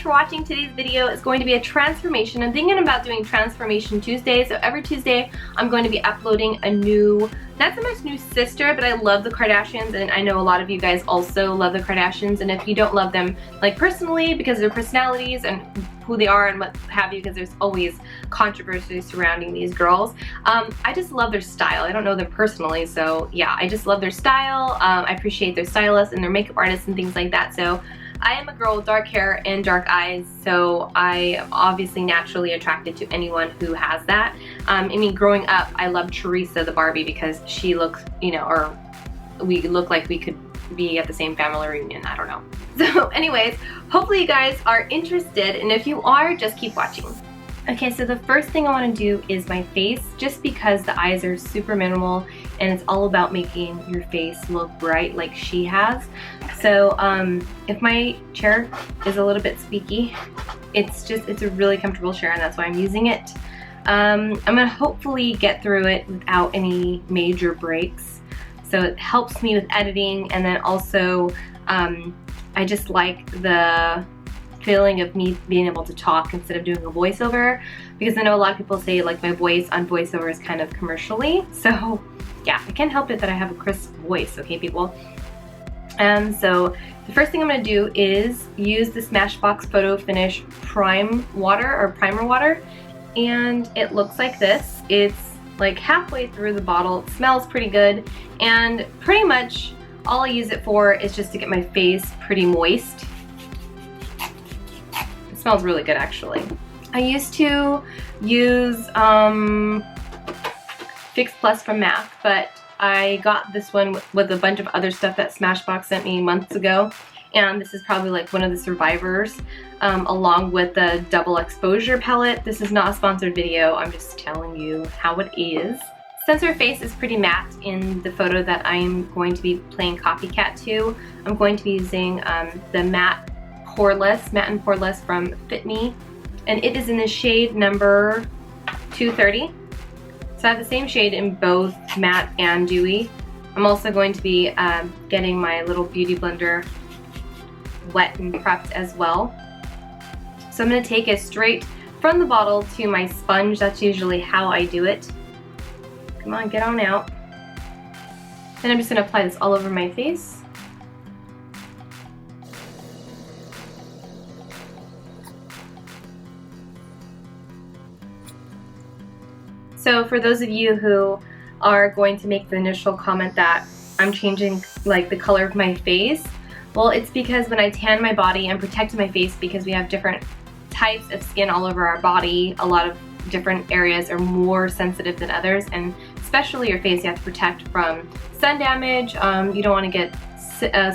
much for watching. Today's video is going to be a transformation. I'm thinking about doing Transformation Tuesday, so every Tuesday I'm going to be uploading a new, not so much new sister, but I love the Kardashians, and I know a lot of you guys also love the Kardashians, and if you don't love them like personally because of their personalities and who they are and what have you, because there's always controversy surrounding these girls, I just love their style. I don't know them personally, so yeah, I just love their style. I appreciate their stylists and their makeup artists and things like that. So I am a girl with dark hair and dark eyes, so I am obviously naturally attracted to anyone who has that. I mean, growing up, I loved Teresa the Barbie because she looks, you know, or we look like we could be at the same family reunion. I don't know. So anyways, hopefully you guys are interested, and if you are, just keep watching. Okay, so the first thing I want to do is my face, just because the eyes are super minimal and it's all about making your face look bright like she has. So if my chair is a little bit squeaky, it's a really comfortable chair, and that's why I'm using it. I'm gonna hopefully get through it without any major breaks. So it helps me with editing, and then also I just like the feeling of me being able to talk instead of doing a voiceover, because I know a lot of people say like my voice on voiceover is kind of commercially. So yeah, I can't help it that I have a crisp voice, okay people? So the first thing I'm going to do is use the SMASHBOX Photo Finish Primer Water, and it looks like this. It's like halfway through the bottle. It smells pretty good, and pretty much all I use it for is just to get my face pretty moist. It smells really good actually. I used to use Fix Plus from MAC, but I got this one with a bunch of other stuff that SMASHBOX sent me months ago, and this is probably like one of the survivors, along with the double exposure palette. This is not a sponsored video, I'm just telling you how it is. Since her face is pretty matte in the photo that I'm going to be playing copycat to, I'm going to be using the Matte and Poreless from Fit Me, and it is in the shade number 230. So I have the same shade in both matte and dewy. I'm also going to be getting my little beauty blender wet and prepped as well. So I'm going to take it straight from the bottle to my sponge. That's usually how I do it. Come on, get on out. Then I'm just going to apply this all over my face. So for those of you who are going to make the initial comment that I'm changing like the color of my face, well, it's because when I tan my body, I'm protecting my face because we have different types of skin all over our body. A lot of different areas are more sensitive than others, and especially your face you have to protect from sun damage. You don't want to get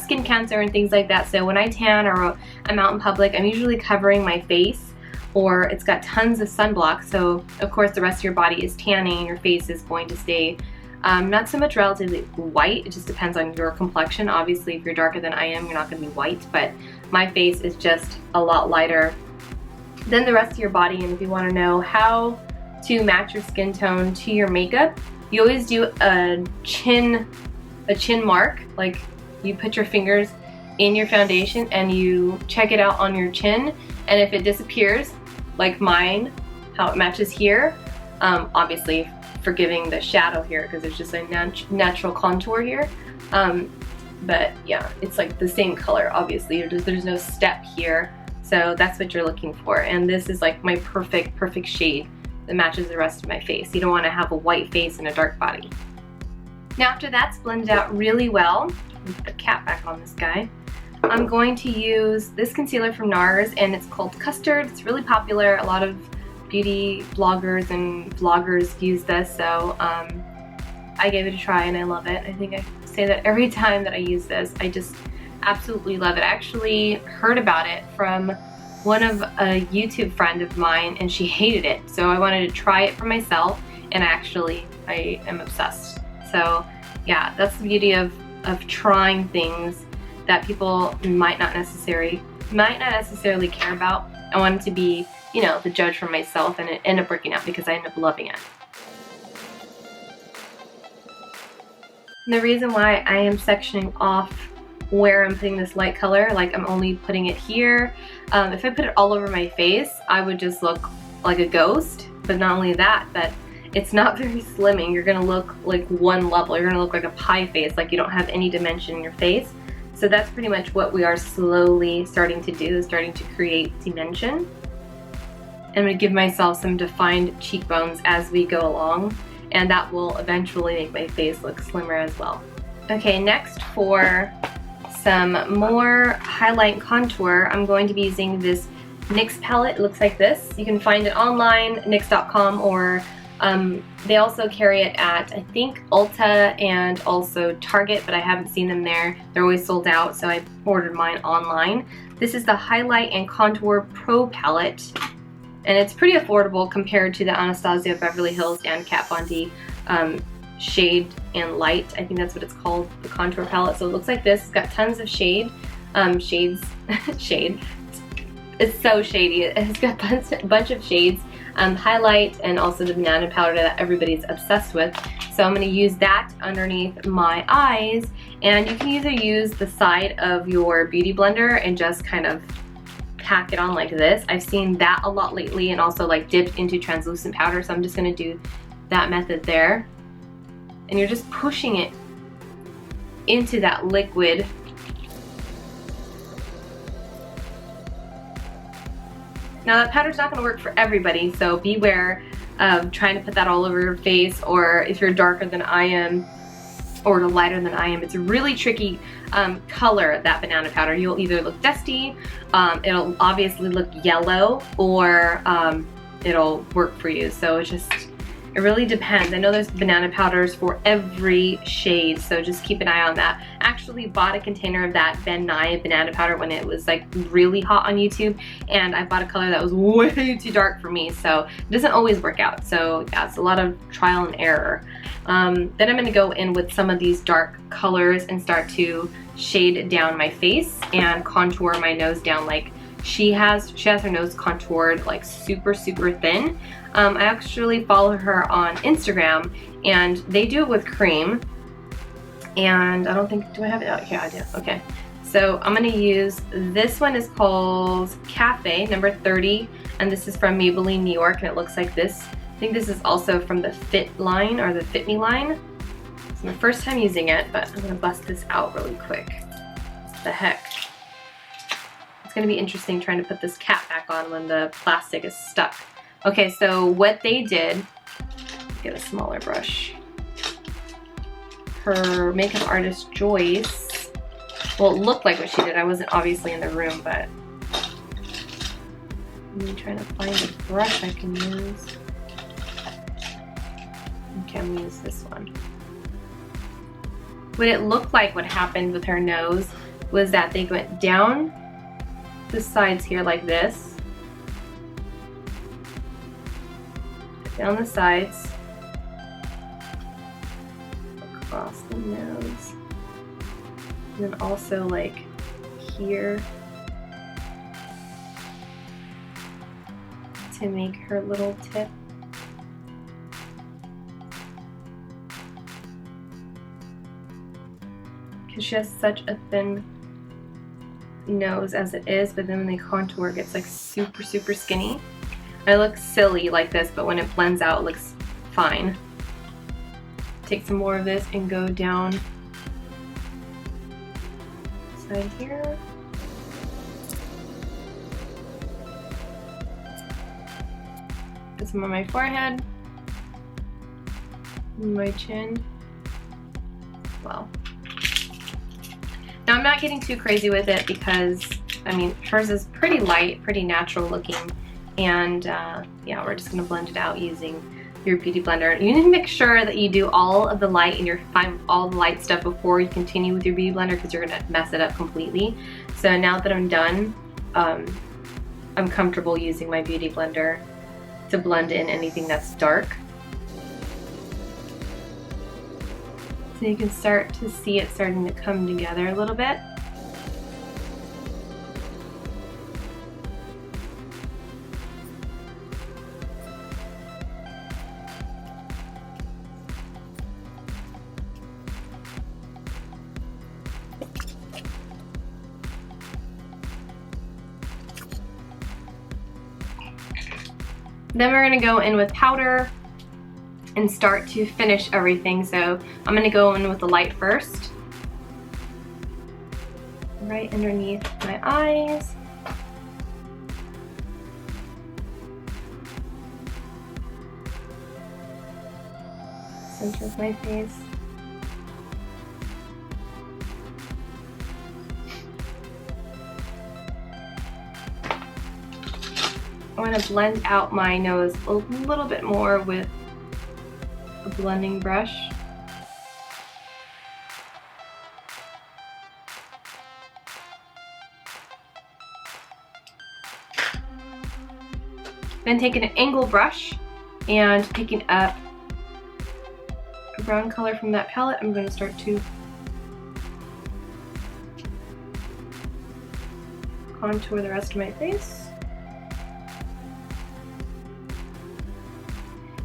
skin cancer and things like that. So when I tan or I'm out in public, I'm usually covering my face, or it's got tons of sunblock, so of course the rest of your body is tanning and your face is going to stay not so much relatively white. It just depends on your complexion. Obviously if you're darker than I am, you're not going to be white, but my face is just a lot lighter than the rest of your body. And if you want to know how to match your skin tone to your makeup, you always do a chin mark. Like you put your fingers in your foundation and you check it out on your chin, and if it disappears, like mine, how it matches here, obviously forgiving the shadow here because there's just a natural contour here, but yeah, it's like the same color. Obviously there's no step here, so that's what you're looking for, and this is like my perfect shade that matches the rest of my face. You don't want to have a white face and a dark body. Now after that's blended out really well, let me put the cap back on this guy, I'm going to use this concealer from NARS, and it's called Custard. It's really popular. A lot of beauty bloggers and vloggers use this, so I gave it a try and I love it. I think I say that every time that I use this. I just absolutely love it. I actually heard about it from one of a YouTube friend of mine, and she hated it, so I wanted to try it for myself, and I am obsessed. So yeah, that's the beauty of trying things that people might not necessarily care about. I wanted to be, you know, the judge for myself, and it ended up working out because I ended up loving it. And the reason why I am sectioning off where I'm putting this light color, like I'm only putting it here, If I put it all over my face, I would just look like a ghost. But not only that, but it's not very slimming. You're gonna look like one level. You're gonna look like a pie face, like you don't have any dimension in your face. So that's pretty much what we are slowly starting to do, is starting to create dimension. I'm gonna give myself some defined cheekbones as we go along, and that will eventually make my face look slimmer as well. Okay, next for some more highlight and contour, I'm going to be using this NYX palette. It looks like this. You can find it online, nyx.com, or they also carry it at, I think, Ulta and also Target, but I haven't seen them there. They're always sold out, so I ordered mine online. This is the Highlight and Contour Pro palette, and it's pretty affordable compared to the Anastasia Beverly Hills and Kat Von D Shade and Light. I think that's what it's called, the contour palette. So it looks like this. It's got tons of shade, shade. It's so shady. It's got a bunch of shades, highlight, and also the banana powder that everybody's obsessed with. So I'm going to use that underneath my eyes, and you can either use the side of your beauty blender and just kind of pack it on like this. I've seen that a lot lately, and also like dipped into translucent powder, so I'm just going to do that method there. And you're just pushing it into that liquid. Now that powder's not going to work for everybody, so beware of trying to put that all over your face, or if you're darker than I am or lighter than I am. It's a really tricky color, that banana powder. You'll either look dusty, it'll obviously look yellow, or it'll work for you. So it's just, it really depends. I know there's banana powders for every shade, so just keep an eye on that. Actually bought a container of that Ben Nye banana powder when it was like really hot on YouTube, and I bought a color that was way too dark for me, so it doesn't always work out. So yeah, it's a lot of trial and error. Then I'm gonna go in with some of these dark colors and start to shade down my face and contour my nose down. Like she has her nose contoured like super thin. I actually follow her on Instagram, and they do it with cream, and I don't think, do I have it out here? I do. Okay, so I'm gonna use, this one is called Cafe number 30, and this is from Maybelline New York, and it looks like this. I think this is also from the Fit line, or the Fit Me line. It's my first time using it, but I'm gonna bust this out really quick. What the heck? It's gonna be interesting trying to put this cap back on when the plastic is stuck. Okay, so what they did, get a smaller brush. Her makeup artist Joyce, well, it looked like what she did. I wasn't obviously in the room, but I'm trying to find a brush I can use. Okay, I'm gonna use this one. What it looked like, what happened with her nose, was that they went down the sides here like this, down the sides, across the nose, and then also like here to make her little tip. Because she has such a thin nose as it is, but then when they contour it gets like super skinny. I look silly like this, but when it blends out, it looks fine. Take some more of this and go down side here. Put some on my forehead, my chin. Wow. Now I'm not getting too crazy with it because, I mean, hers is pretty light, pretty natural looking. And yeah, we're just gonna blend it out using your beauty blender. You need to make sure that you do all of the light and you're fine with all the light stuff before you continue with your beauty blender, because you're gonna mess it up completely. So now that I'm done, I'm comfortable using my beauty blender to blend in anything that's dark. So you can start to see it starting to come together a little bit. Then we're gonna go in with powder and start to finish everything. So I'm gonna go in with the light first. Right underneath my eyes. Center of my face. I want to blend out my nose a little bit more with a blending brush. Then taking an angle brush and picking up a brown color from that palette, I'm going to start to contour the rest of my face.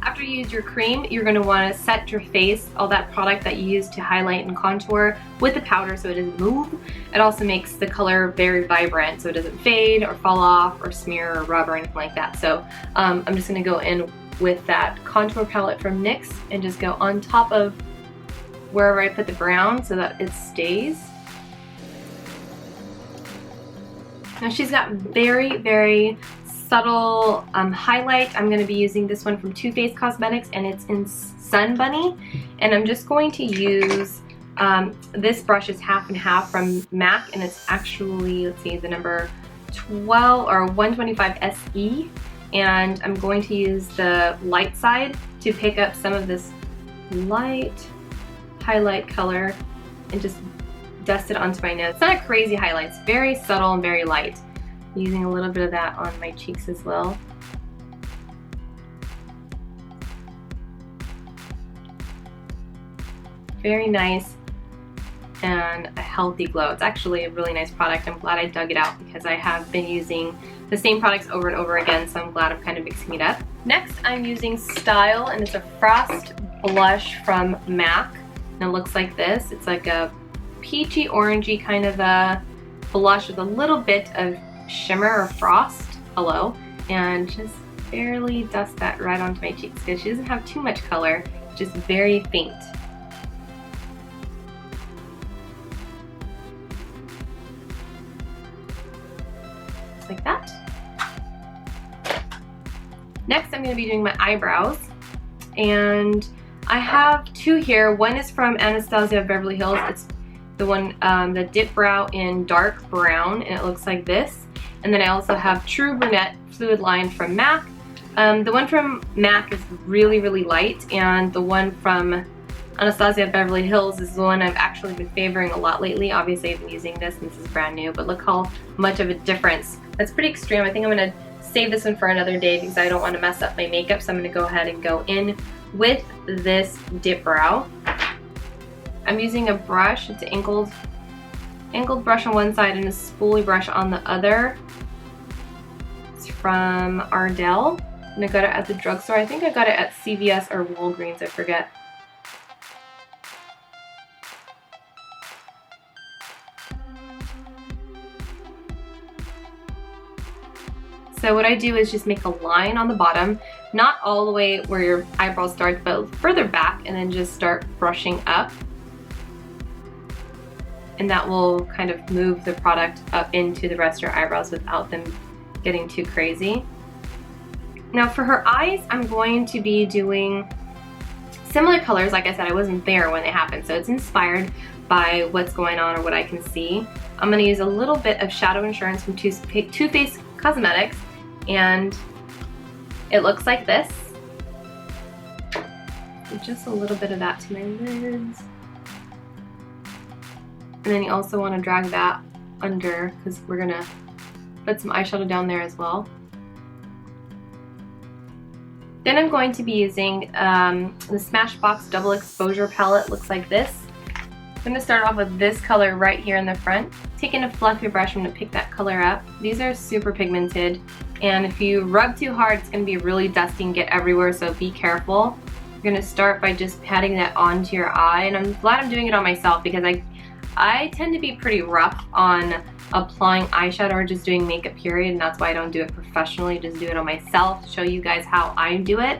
After you use your cream, you're going to want to set your face, all that product that you use to highlight and contour, with the powder so it doesn't move. It also makes the color very vibrant so it doesn't fade or fall off or smear or rub or anything like that. So I'm just going to go in with that contour palette from NYX and just go on top of wherever I put the brown so that it stays. Now she's got very, very subtle highlight. I'm going to be using this one from Too Faced Cosmetics, and it's in Sun Bunny. And I'm just going to use, this brush is half and half from MAC, and it's actually, let's see, the number 12 or 125 SE. And I'm going to use the light side to pick up some of this light highlight color and just dust it onto my nose. It's not a crazy highlight, it's very subtle and very light. Using a little bit of that on my cheeks as well. Very nice and a healthy glow. It's actually a really nice product. I'm glad I dug it out because I have been using the same products over and over again, so I'm glad I'm kind of mixing it up. Next, I'm using Style, and it's a Frost blush from MAC, and it looks like this. It's like a peachy orangey kind of a blush with a little bit of shimmer or frost, hello, and just barely dust that right onto my cheeks because she doesn't have too much color, just very faint. Just like that. Next, I'm going to be doing my eyebrows, and I have two here. One is from Anastasia Beverly Hills. It's the one, the DIPBROW in dark brown, and it looks like this. And then I also have True Brunette Fluid Line from MAC. The one from MAC is really, really light, and the one from Anastasia Beverly Hills is the one I've actually been favoring a lot lately. Obviously, I've been using this and this is brand new, but look how much of a difference. That's pretty extreme. I think I'm gonna save this one for another day because I don't want to mess up my makeup, so I'm gonna go ahead and go in with this DIPBROW. I'm using a brush. It's an angled brush on one side and a spoolie brush on the other. It's from Ardell, and I got it at the drugstore. I think I got it at CVS or Walgreens, I forget. So what I do is just make a line on the bottom, not all the way where your eyebrow starts, but further back, and then just start brushing up. And that will kind of move the product up into the rest of your eyebrows without them getting too crazy. Now for her eyes, I'm going to be doing similar colors. Like I said, I wasn't there when they happened, so it's inspired by what's going on or what I can see. I'm going to use a little bit of Shadow Insurance from Too Faced Cosmetics, and it looks like this. Just a little bit of that to my lids. And then you also want to drag that under because we're going to put some eyeshadow down there as well. Then I'm going to be using the SMASHBOX Double Exposure Palette. Looks like this. I'm going to start off with this color right here in the front. Taking a fluffy brush, I'm going to pick that color up. These are super pigmented, and if you rub too hard, it's going to be really dusty and get everywhere, so be careful. You're going to start by just patting that onto your eye, and I'm glad I'm doing it on myself because I tend to be pretty rough on applying eyeshadow or just doing makeup period, and that's why I don't do it professionally, just do it on myself, show you guys how I do it.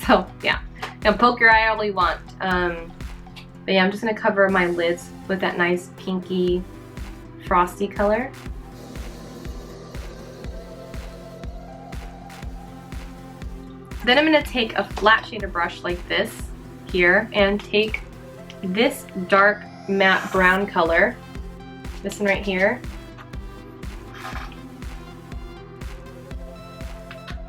So yeah, now poke your eye all you want. But yeah, I'm just gonna cover my lids with that nice pinky frosty color. Then I'm gonna take a flat shader brush like this here and take this dark matte brown color, this one right here.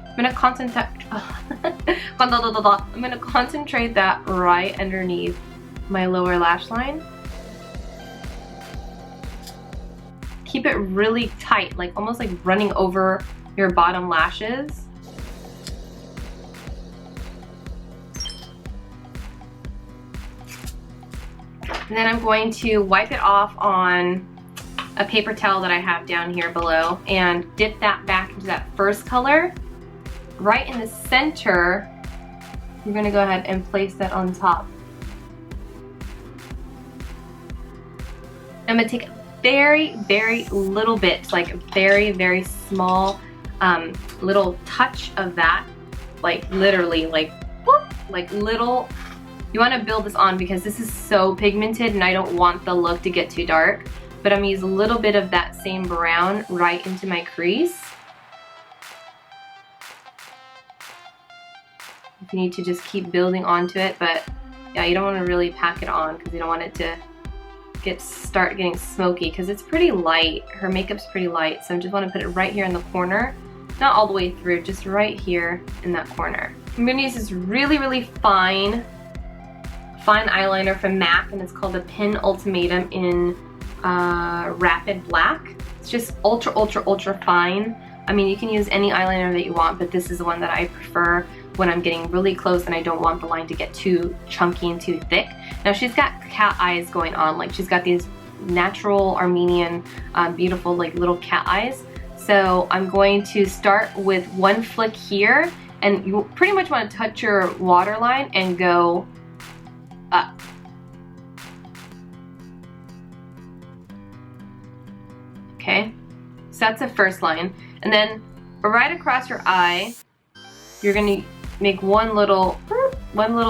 I'm gonna concentrate. I'm gonna concentrate that right underneath my lower lash line. Keep it really tight, like almost like running over your bottom lashes. And then I'm going to wipe it off on a paper towel that I have down here below and dip that back into that first color. Right in the center, you're gonna go ahead and place that on top. I'm gonna take a very, very little bit, like a very, very small little touch of that, like literally like, whoop, like little. You wanna build this on because this is so pigmented and I don't want the look to get too dark, but I'm gonna use a little bit of that same brown right into my crease. If you need to just keep building onto it, but yeah, you don't want to really pack it on because you don't want it to start getting smoky because it's pretty light. Her makeup's pretty light, so I just want to put it right here in the corner, not all the way through, just right here in that corner. I'm going to use this really, really fine eyeliner from MAC, and it's called the PENULTIMATE in Rapid Black. It's just ultra, ultra, ultra fine. I mean, you can use any eyeliner that you want, but this is the one that I prefer when I'm getting really close and I don't want the line to get too chunky and too thick. Now she's got cat eyes going on, like she's got these natural Armenian beautiful like little cat eyes. So I'm going to start with one flick here, and you pretty much want to touch your waterline and go up. Okay, so that's the first line. And then right across your eye, you're gonna make one little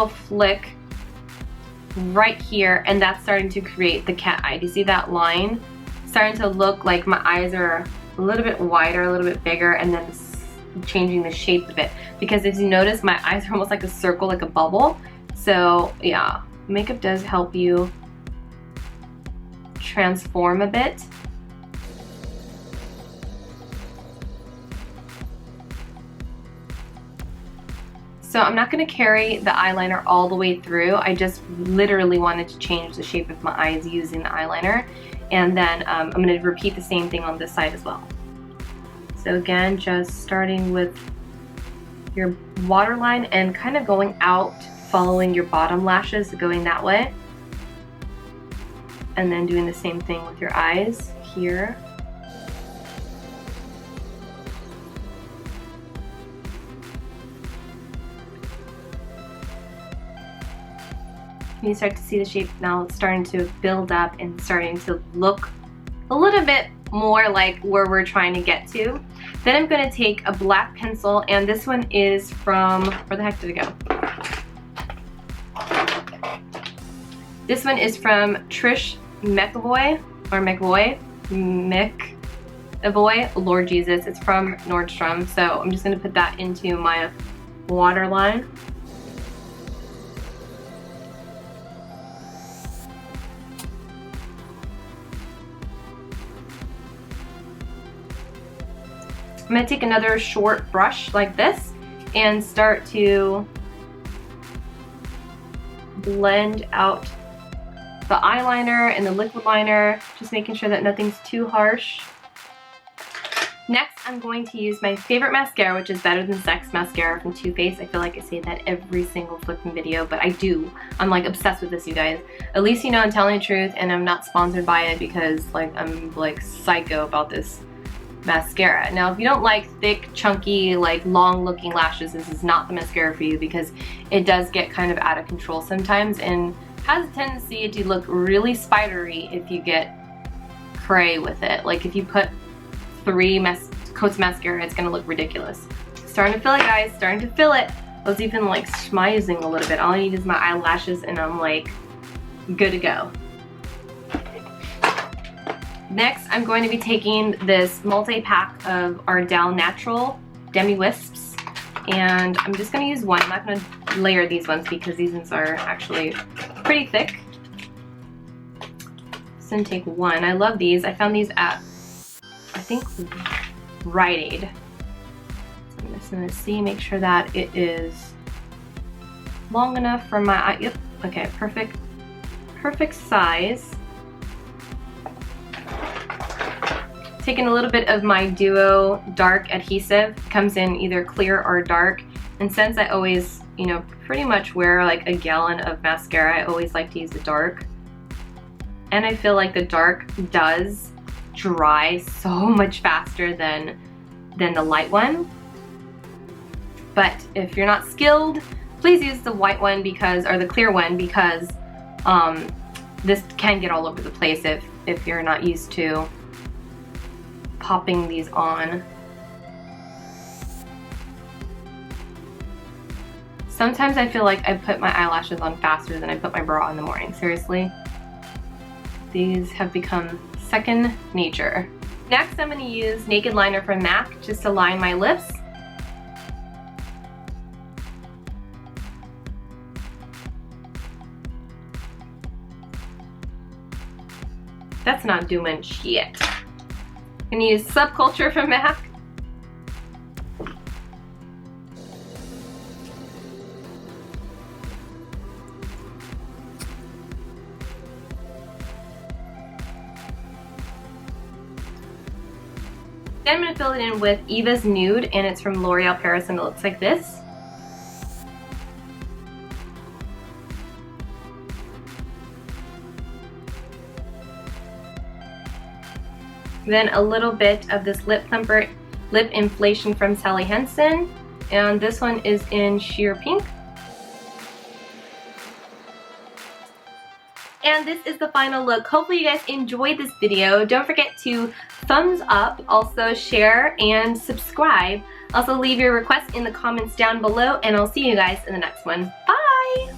flick right here, and that's starting to create the cat eye. Do you see that line? Starting to look like my eyes are a little bit wider, a little bit bigger, and then changing the shape a bit. Because as you notice, my eyes are almost like a circle, like a bubble. So yeah, makeup does help you transform a bit. So I'm not going to carry the eyeliner all the way through. I just literally wanted to change the shape of my eyes using the eyeliner. And then I'm going to repeat the same thing on this side as well. So again, just starting with your waterline and kind of going out, following your bottom lashes, going that way. And then doing the same thing with your eyes here. You start to see the shape now. It's starting to build up and starting to look a little bit more like where we're trying to get to. Then I'm going to take a black pencil, and this one is from, where the heck did it go? This one is from TRISH MCEVOY, or MCEVOY, Lord Jesus. It's from Nordstrom, so I'm just going to put that into my waterline. I'm going to take another short brush like this and start to blend out the eyeliner and the liquid liner, just making sure that nothing's too harsh. Next, I'm going to use my favorite mascara, which is Better Than Sex mascara from Too Faced. I feel like I say that every single flipping video, but I do. I'm like obsessed with this, you guys. At least you know I'm telling the truth and I'm not sponsored by it because like I'm like psycho about this mascara. Now, if you don't like thick, chunky, like long looking lashes, this is not the mascara for you because it does get kind of out of control sometimes and has a tendency to look really spidery if you get fray with it. Like if you put 3 coats of mascara, it's gonna look ridiculous. Starting to feel it, guys, starting to feel it. I was even like smizing a little bit. All I need is my eyelashes and I'm like good to go. Next, I'm going to be taking this multi-pack of Ardell Natural Demi Wisps, and I'm just going to use one. I'm not going to layer these ones because these ones are actually pretty thick. Just going to take one. I love these. I found these at, I think, Rite Aid. So I'm just going to see, make sure that it is long enough for my eye. Yep, okay, perfect size. Taking a little bit of my Duo Dark Adhesive, comes in either clear or dark, and since I always, you know, pretty much wear like a gallon of mascara, I always like to use the dark. And I feel like the dark does dry so much faster than the light one. But if you're not skilled, please use the white one because, or the clear one, because this can get all over the place if you're not used to popping these on. Sometimes I feel like I put my eyelashes on faster than I put my bra on in the morning. Seriously. These have become second nature. Next, I'm going to use Naked Liner from MAC just to line my lips. That's not doing shit. I'm gonna use Subculture from MAC. Then I'm gonna fill it in with EVA'S Nude, and it's from L'Oreal Paris, and it looks like this. Then a little bit of this Lip Thumper Lip Inflation from Sally Hansen, and this one is in Sheer Pink. And this is the final look. Hopefully you guys enjoyed this video. Don't forget to thumbs up, also share and subscribe. Also leave your requests in the comments down below, and I'll see you guys in the next one. Bye!